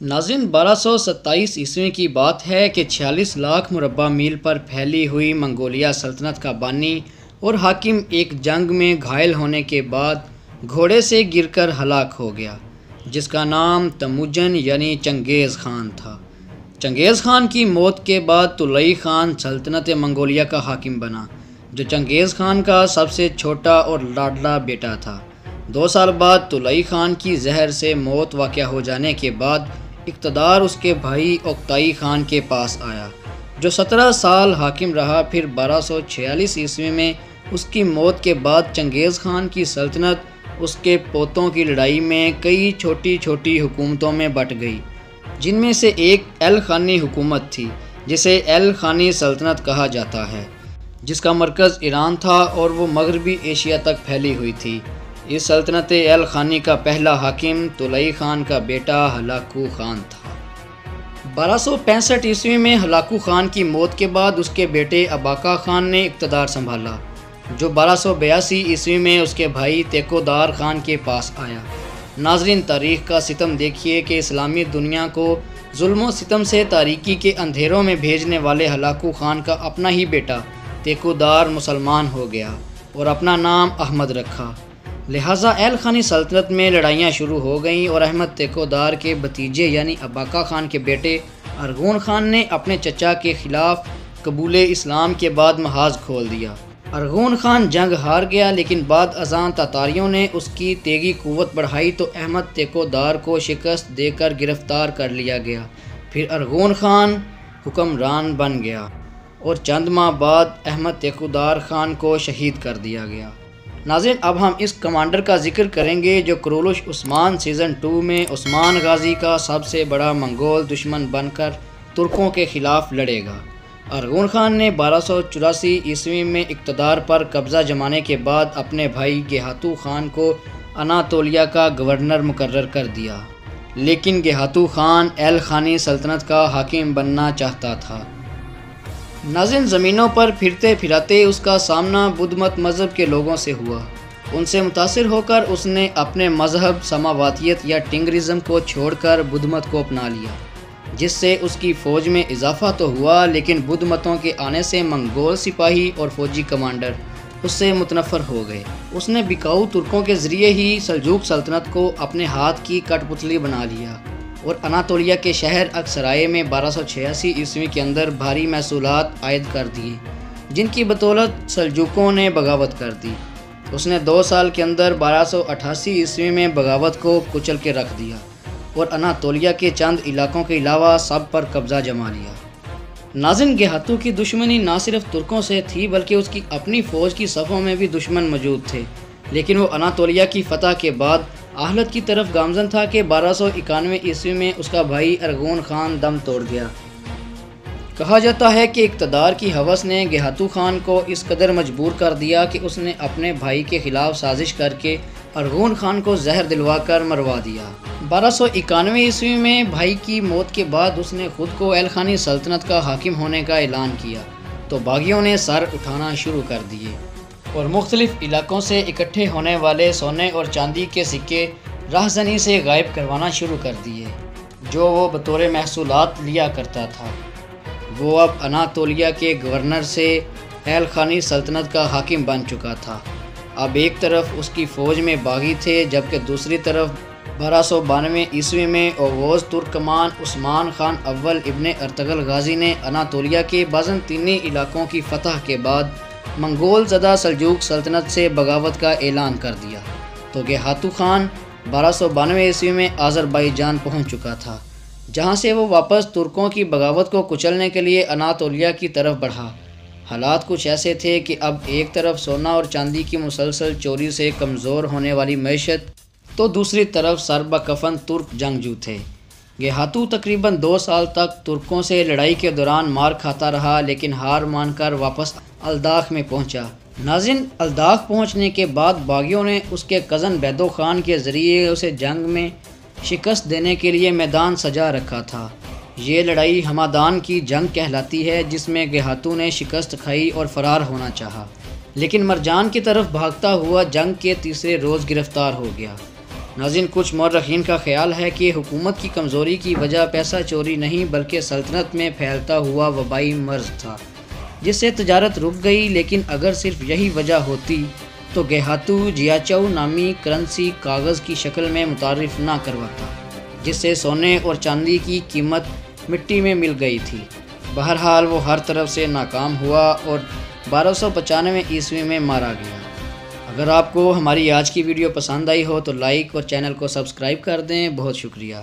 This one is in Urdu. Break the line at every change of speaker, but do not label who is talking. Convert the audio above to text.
ناظرین 1227 عیسوی کی بات ہے کہ 46 لاکھ مربع میل پر پھیلی ہوئی منگولیا سلطنت کا بانی اور حاکم ایک جنگ میں گھائل ہونے کے بعد گھوڑے سے گر کر ہلاک ہو گیا، جس کا نام تموجن یعنی چنگیز خان تھا۔ چنگیز خان کی موت کے بعد طلئی خان سلطنت منگولیا کا حاکم بنا، جو چنگیز خان کا سب سے چھوٹا اور لاڈلا بیٹا تھا۔ 2 سال بعد طلئی خان کی زہر سے موت واقع ہو جانے کے بعد اقتدار اس کے بھائی اوکتائی خان کے پاس آیا، جو 17 سال حاکم رہا۔ پھر 1246 عیسوی میں اس کی موت کے بعد چنگیز خان کی سلطنت اس کے پوتوں کی لڑائی میں کئی چھوٹی چھوٹی حکومتوں میں بٹ گئی، جن میں سے ایک ایل خانی حکومت تھی، جسے ایل خانی سلطنت کہا جاتا ہے، جس کا مرکز ایران تھا اور وہ مغربی ایشیا تک پھیلی ہوئی تھی۔ اس سلطنت ایل خانی کا پہلا حاکم طلئی خان کا بیٹا ہلاکو خان تھا۔ 1265 عیسوی میں ہلاکو خان کی موت کے بعد اس کے بیٹے اباقا خان نے اقتدار سنبھالا، جو 1282 عیسوی میں اس کے بھائی تیکو دار خان کے پاس آیا۔ ناظرین، تاریخ کا ستم دیکھیے کہ اسلامی دنیا کو ظلم و ستم سے تاریکی کے اندھیروں میں بھیجنے والے ہلاکو خان کا اپنا ہی بیٹا تیکو دار مسلمان ہو گیا اور اپنا نام احمد رکھا، لہٰذا ایل خانی سلطنت میں لڑائیاں شروع ہو گئیں اور احمد تیکو دار کے بھتیجے یعنی اباقا خان کے بیٹے ارغون خان نے اپنے چچا کے خلاف قبول اسلام کے بعد محاذ کھول دیا۔ ارغون خان جنگ ہار گیا، لیکن بعد ازاں تاتاریوں نے اس کی تیگی قوت بڑھائی تو احمد تیکو دار کو شکست دے کر گرفتار کر لیا گیا۔ پھر ارغون خان حکمران بن گیا اور چند ماہ بعد احمد تیکو دار خان کو شہید کر دیا گیا۔ ناظرین، اب ہم اس کمانڈر کا ذکر کریں گے جو کرولش عثمان سیزن 2 میں عثمان غازی کا سب سے بڑا منگول دشمن بن کر ترکوں کے خلاف لڑے گا۔ ارغون خان نے 1284 عیسوی میں اقتدار پر قبضہ جمانے کے بعد اپنے بھائی گیہاتو خان کو اناطولیہ کا گورنر مقرر کر دیا، لیکن گیہاتو خان ایل خانی سلطنت کا حاکم بننا چاہتا تھا۔ ناظرین، زمینوں پر پھرتے پھراتے اس کا سامنا بدھ مت مذہب کے لوگوں سے ہوا۔ ان سے متاثر ہو کر اس نے اپنے مذہب سماواتیت یا ٹنگرزم کو چھوڑ کر بدھ مت کو اپنا لیا، جس سے اس کی فوج میں اضافہ تو ہوا، لیکن بدھ متوں کے آنے سے منگول سپاہی اور فوجی کمانڈر اس سے متنفر ہو گئے۔ اس نے بکاؤ ترکوں کے ذریعے ہی سلجوق سلطنت کو اپنے ہاتھ کی کٹ پتلی بنا لیا اور اناطولیہ کے شہر اکسرائے میں 1286 عیسوی کے اندر بھاری محصولات عائد کر دیے، جن کی بدولت سلجوقوں نے بغاوت کر دی۔ اس نے 2 سال کے اندر 1288 عیسوی میں بغاوت کو کچل کے رکھ دیا اور اناطولیہ کے چند علاقوں کے علاوہ سب پر قبضہ جما لیا۔ ناظرین، گیہاتو کی دشمنی نہ صرف ترکوں سے تھی بلکہ اس کی اپنی فوج کی صفوں میں بھی دشمن موجود تھے، لیکن وہ اناطولیہ کی فتح کے بعد آہلت کی طرف گامزن تھا کہ 1291 عیسوی میں اس کا بھائی ارغون خان دم توڑ گیا۔ کہا جاتا ہے کہ اقتدار کی ہوس نے گیہاتو خان کو اس قدر مجبور کر دیا کہ اس نے اپنے بھائی کے خلاف سازش کر کے ارغون خان کو زہر دلوا کر مروا دیا۔ 1291 عیسوی میں بھائی کی موت کے بعد اس نے خود کو ایل خانی سلطنت کا حاکم ہونے کا اعلان کیا تو باغیوں نے سر اٹھانا شروع کر دیے اور مختلف علاقوں سے اکٹھے ہونے والے سونے اور چاندی کے سکے راہزنی سے غائب کروانا شروع کر دیے، جو وہ بطور محصولات لیا کرتا تھا۔ وہ اب اناطولیہ کے گورنر سے ایل خانی سلطنت کا حاکم بن چکا تھا۔ اب ایک طرف اس کی فوج میں باغی تھے، جبکہ دوسری طرف 1292 عیسوی میں اوغوز ترکمان عثمان خان اول ابن ارطغرل غازی نے اناطولیہ کے بازنطینی علاقوں کی فتح کے بعد منگول زدہ سلجوق سلطنت سے بغاوت کا اعلان کر دیا تو گیہاتو خان 1292 عیسوی میں آذربائیجان پہنچ چکا تھا، جہاں سے وہ واپس ترکوں کی بغاوت کو کچلنے کے لیے اناطولیہ کی طرف بڑھا۔ حالات کچھ ایسے تھے کہ اب ایک طرف سونا اور چاندی کی مسلسل چوری سے کمزور ہونے والی معیشت تو دوسری طرف سربہ کفن ترک جنگجو تھے۔ گیہاتو تقریباً 2 سال تک ترکوں سے لڑائی کے دوران مار کھاتا رہا، لیکن ہار مان کر واپس الداخ میں پہنچا۔ ناظرین، الداخ پہنچنے کے بعد باغیوں نے اس کے کزن بیدو خان کے ذریعے اسے جنگ میں شکست دینے کے لیے میدان سجا رکھا تھا۔ یہ لڑائی ہمادان کی جنگ کہلاتی ہے، جس میں گیہاتو نے شکست کھائی اور فرار ہونا چاہا، لیکن مرجان کی طرف بھاگتا ہوا جنگ کے تیسرے روز گرفتار ہو گیا۔ ناظرین، کچھ مورخین کا خیال ہے کہ حکومت کی کمزوری کی وجہ پیسہ چوری نہیں بلکہ سلطنت میں پھیلتا ہوا وبائی مرض تھا جس سے تجارت رک گئی، لیکن اگر صرف یہی وجہ ہوتی تو گیہاتو جیاچاؤ نامی کرنسی کاغذ کی شکل میں متعارف نہ کرواتا، جس سے سونے اور چاندی کی قیمت مٹی میں مل گئی تھی۔ بہرحال وہ ہر طرف سے ناکام ہوا اور 1295 عیسوی میں مارا گیا۔ اگر آپ کو ہماری آج کی ویڈیو پسند آئی ہو تو لائک اور چینل کو سبسکرائب کر دیں۔ بہت شکریہ۔